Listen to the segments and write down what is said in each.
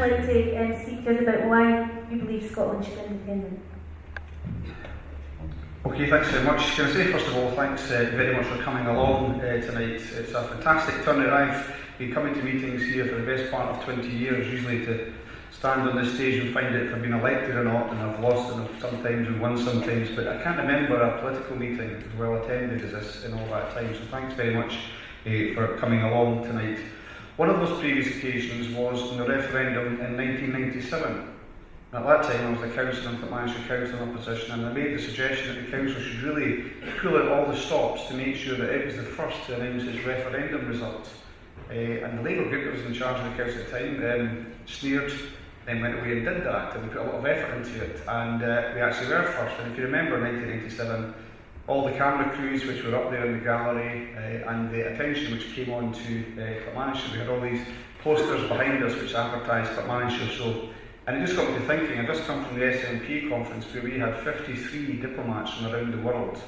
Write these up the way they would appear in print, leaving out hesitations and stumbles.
like to speak to us about why you believe Scotland should be independent? Okay, thanks very much. Can I say first of all, thanks very much for coming along tonight. It's a fantastic turnout. I've been coming to meetings here for the best part of 20 years, usually to stand on this stage and find out if I've been elected or not, and I've lost and I've sometimes and won sometimes, but I can't remember a political meeting as well attended as this in all that time, so thanks very much for coming along tonight. One of those previous occasions was in the referendum in 1997. At that time I was the councillor in Clackmannanshire Council in opposition, and I made the suggestion that the council should really pull out all the stops to make sure that it was the first to announce its referendum results. And the Labour group that was in charge of the council at the time sneered, then went away and did that, and we put a lot of effort into it, and we actually were first. And if you remember 1997, all the camera crews which were up there in the gallery and the attention which came on to Clackmannanshire, we had all these posters behind us which advertised Clackmannanshire. So, and it just got me to thinking. I've just come from the SNP conference where we had 53 diplomats from around the world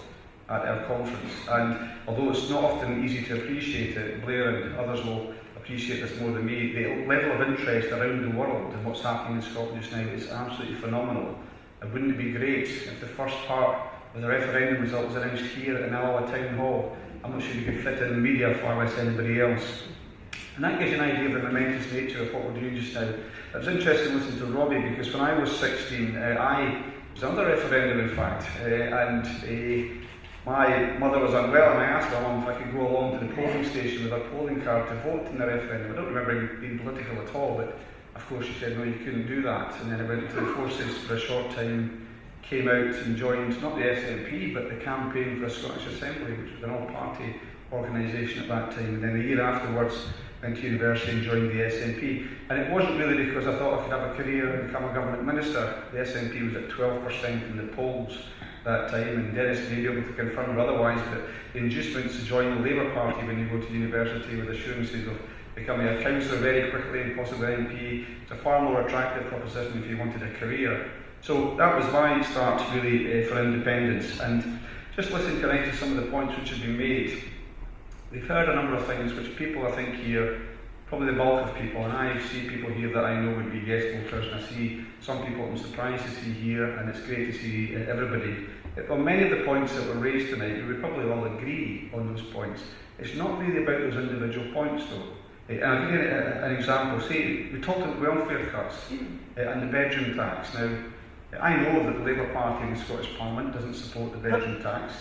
at our conference, and although it's not often easy to appreciate it, Blair and others will appreciate this more than me, the level of interest around the world in what's happening in Scotland just now is absolutely phenomenal. And wouldn't it be great if the first part of the referendum result was announced here in Alloa Town Hall? I'm not sure you could fit in the media far less anybody else. And that gives you an idea of the momentous nature of what we're doing just now. It was interesting listening to Robbie, because when I was 16, I was under referendum in fact, and my mother was unwell, and I asked my mum if I could go along to the polling station with her polling card to vote in the referendum. I don't remember being political at all, but of course she said no, you couldn't do that. And then I went into the forces for a short time, came out and joined not the SNP but the Campaign for a Scottish Assembly, which was an all-party organisation at that time. And then a year afterwards went to university and joined the SNP. And it wasn't really because I thought I could have a career and become a government minister. The SNP was at 12% in the polls that time, and Dennis may be able to confirm or otherwise, but the inducements to join the Labour Party when you go to university with assurances of becoming a councillor very quickly and possibly an MP, it's a far more attractive proposition if you wanted a career. So that was my start really for independence. And just listening tonight to some of the points which have been made, we've heard a number of things which people I think here, probably the bulk of people, and I see people here that I know would be guest voters, and I see some people I'm surprised to see here, and it's great to see everybody. On many of the points that were raised tonight, we would probably all agree on those points. It's not really about those individual points though. And I'll give you an example. Say, we talked about welfare cuts and the bedroom tax. Now, I know that the Labour Party in the Scottish Parliament doesn't support the bedroom tax.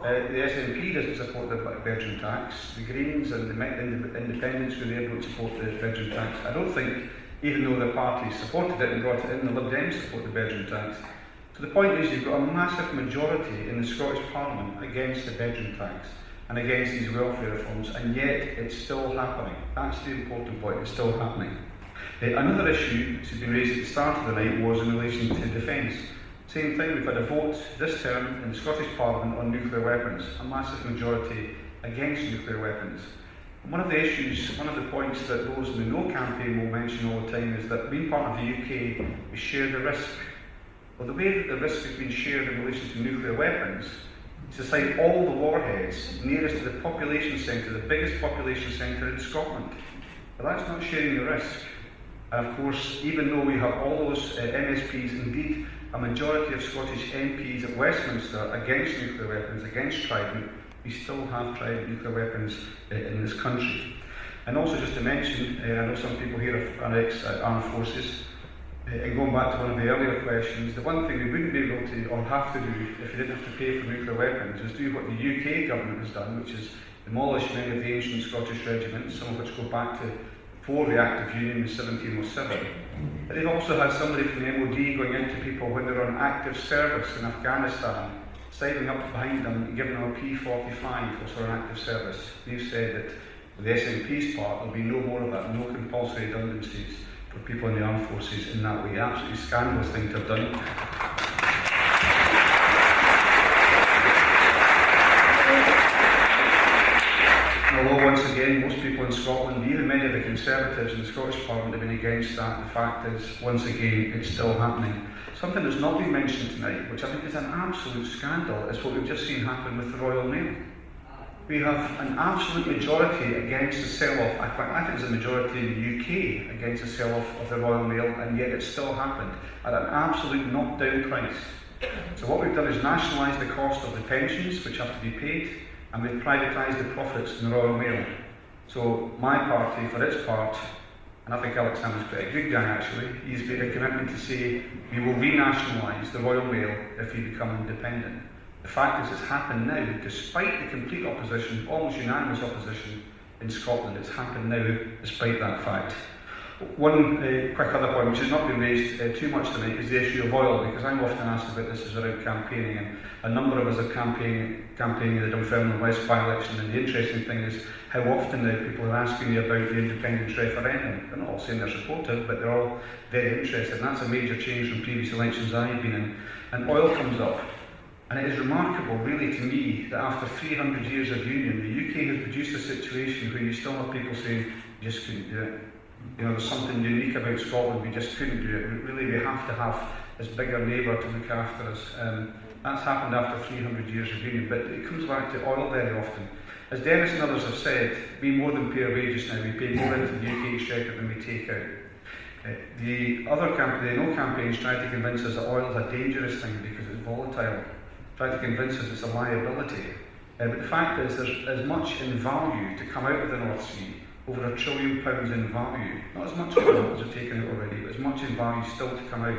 The SNP doesn't support the bedroom tax. The Greens and the Independents who they don't support the bedroom tax. I don't think, even though the parties supported it and brought it in, the Lib Dems support the bedroom tax. So the point is, you've got a massive majority in the Scottish Parliament against the bedroom tax and against these welfare reforms, and yet it's still happening. That's the important point, it's still happening. Another issue which has been raised at the start of the night was in relation to defence. Same thing, we've had a vote this term in the Scottish Parliament on nuclear weapons, a massive majority against nuclear weapons. And one of the issues, one of the points that those in the No campaign will mention all the time is that being part of the UK, we share the risk. Well, the way that the risk has been shared in relation to nuclear weapons is to site all the warheads nearest to the population centre, the biggest population centre in Scotland. But that's not sharing the risk. And of course, even though we have all those MSPs, indeed a majority of Scottish MPs at Westminster against nuclear weapons, against Trident, we still have Trident nuclear weapons in this country. And also just to mention, I know some people here are ex-armed forces, and going back to one of the earlier questions, the one thing we wouldn't be able to, or have to do, if we didn't have to pay for nuclear weapons, is do what the UK government has done, which is demolish many of the ancient Scottish regiments, some of which go back to before the Act of Union in 1707. But they've also had somebody from the MOD going into people when they're on active service in Afghanistan, siding up behind them and giving them a P45 for an active service. They've said that with the SNP's part, there'll be no more of that, no compulsory redundancies for people in the armed forces in that way. Absolutely scandalous thing to have done. Although once again, most people in Scotland, even many of the Conservatives in the Scottish Parliament have been against that, the fact is, once again, it's still happening. Something that's not been mentioned tonight, which I think is an absolute scandal, is what we've just seen happen with the Royal Mail. We have an absolute majority against the sell-off. I think there's a majority in the UK against the sell-off of the Royal Mail, and yet it still happened at an absolute knockdown price. So what we've done is nationalise the cost of the pensions, which have to be paid, and we've privatised the profits in the Royal Mail. So my party, for its part, and I think Alexander's quite a good guy actually, he's made a commitment to say we will renationalise the Royal Mail if we become independent. The fact is it's happened now, despite the complete opposition, almost unanimous opposition in Scotland. It's happened now despite that fact. One quick other point, which has not been raised too much tonight, is the issue of oil, because I'm often asked about this as around campaigning, and a number of us are campaigning in the Dunfermline West by-election, and the interesting thing is how often now people are asking me about the independence referendum. They're not all saying they're supportive, but they're all very interested, and that's a major change from previous elections I've been in. And oil comes up, and it is remarkable really to me that after 300 years of union, the UK has produced a situation where you still have people saying, we just couldn't do it. You know, there's something unique about Scotland, we just couldn't do it. Really, we have to have this bigger neighbour to look after us. That's happened after 300 years of union, but it comes back to oil very often. As Dennis and others have said, we more than pay our wages now. We pay more into the UK exchequer than we take out. The no campaigns try to convince us that oil is a dangerous thing because it's volatile. Try to convince us it's a liability. But the fact is there's as much in value to come out of the North Sea, over £1 trillion in value. Not as much as are taken out already, but as much in value still to come out.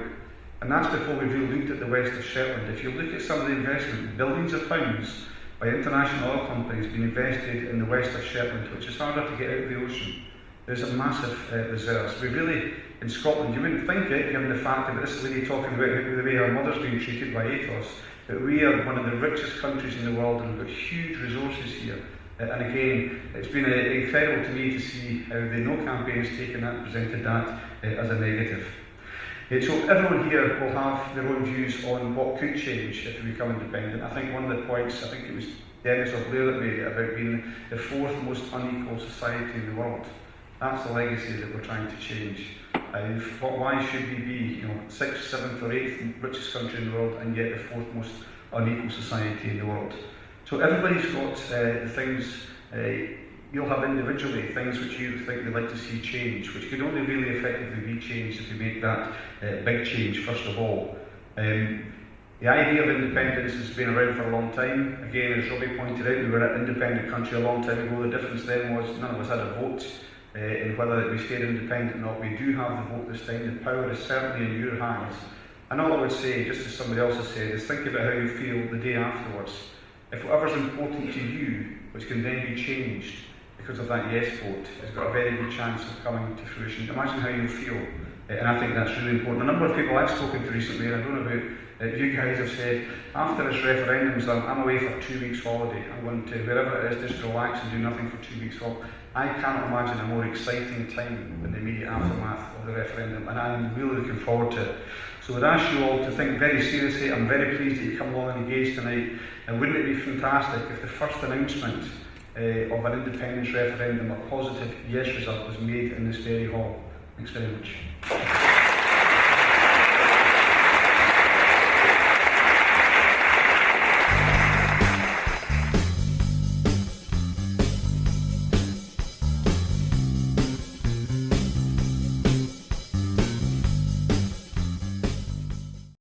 And that's before we've really looked at the west of Shetland. If you look at some of the investment, billions of pounds by international oil companies being invested in the west of Shetland, which is harder to get out of the ocean. There's a massive reserves. We really, in Scotland, you wouldn't think it, given the fact that this lady talking about the way her mother's being treated by ATOS, that we are one of the richest countries in the world and we've got huge resources here. And again, it's been incredible to me to see how the no campaign has taken that and presented that as a negative. So everyone here will have their own views on what could change if we become independent. I think one of the points, I think it was Dennis or Blair that made it, about being the fourth most unequal society in the world. That's the legacy that we're trying to change. Why should we be, 6th, 7th or 8th richest country in the world and yet the fourth most unequal society in the world? So everybody's got the things, you'll have individually things which you think they'd like to see change, which could only really effectively be changed if you make that big change first of all. The idea of independence has been around for a long time. Again, as Robbie pointed out, we were an independent country a long time ago. The difference then was none of us had a vote in whether we stayed independent or not. We do have the vote this time. The power is certainly in your hands. And all I would say, just as somebody else has said, is think about how you feel the day afterwards. If whatever's important to you, which can then be changed because of that yes vote, has got a very good chance of coming to fruition. Imagine how you feel, and I think that's really important. A number of people I've spoken to recently, and I don't know about you guys, have said, after this referendum's done, I'm away for 2 weeks holiday. I'm going to wherever it is, just relax and do nothing for 2 weeks holiday. I cannot imagine a more exciting time than the immediate aftermath of the referendum, and I'm really looking forward to it. So I'd ask you all to think very seriously. I'm very pleased that you come along and engage tonight. And wouldn't it be fantastic if the first announcement of an independence referendum, a positive yes result, was made in this very hall? Thanks very much.